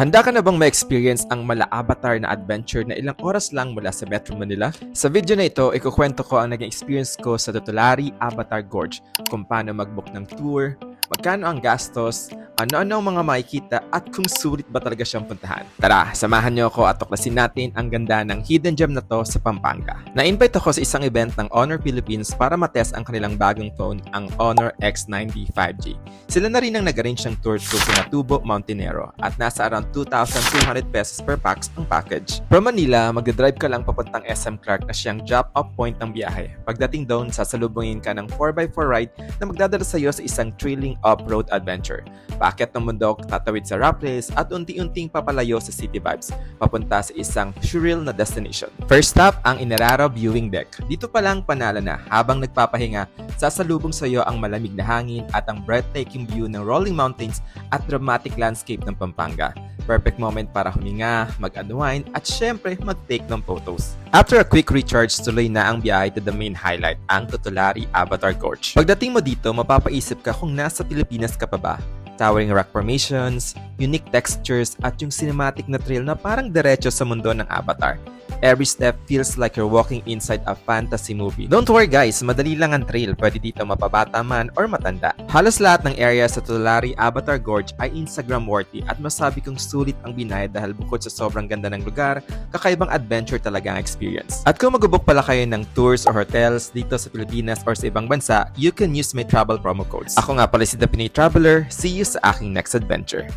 Handa ka na bang ma-experience ang mala-avatar na adventure na ilang oras lang mula sa Metro Manila? Sa video na ito, ikukwento ko ang naging experience ko sa Tutulari Avatar Gorge, kung paano mag-book ng tour, magkano ang gastos, ano-ano ang mga makikita at kung sulit ba talaga siyang puntahan. Tara, samahan niyo ako at tuklasin natin ang ganda ng hidden gem na to sa Pampanga. Na-invite ako sa isang event ng Honor Philippines para matest ang kanilang bagong phone, ang Honor X90 5G. Sila na rin ang nag-arrange ng tour through Pinatubo, Montenero at nasa around 2,200 pesos per pax ang package. From Manila, magdadrive ka lang papuntang SM Clark na siyang drop-off point ng biyahe. Pagdating doon, sasalubungin ka ng 4x4 ride na magdadala sa iyo sa isang thrilling off-road adventure. Paakyat ng bundok, tatawid sa rough place at unti-unting papalayo sa city vibes, papunta sa isang surreal na destination. First stop, ang Inararo Viewing Deck. Dito pa lang panalo na, habang nagpapahinga, sasalubong sa iyo ang malamig na hangin at ang breathtaking view ng rolling mountains at dramatic landscape ng Pampanga. Perfect moment para huminga, mag-unwind at syempre mag-take ng photos. After a quick recharge, tuloy na ang biyahe to the main highlight, ang Tutulari Avatar Gorge. Pagdating mo dito, mapapaisip ka kung nasa Pilipinas ka pa ba. Towering rock formations, unique textures at yung cinematic na trail na parang diretso sa mundo ng Avatar. Every step feels like you're walking inside a fantasy movie. Don't worry guys, madali lang ang trail. Pwede dito mapabata man or matanda. Halos lahat ng area sa Tutulari Avatar Gorge ay Instagram worthy at masabi kong sulit ang binayad dahil bukod sa sobrang ganda ng lugar, kakaibang adventure talaga ang experience. At kung mag-book pala kayo ng tours or hotels dito sa Pilipinas or sa ibang bansa, you can use my travel promo codes. Ako nga pala si The Pinay Traveler. See you sa aking next adventure.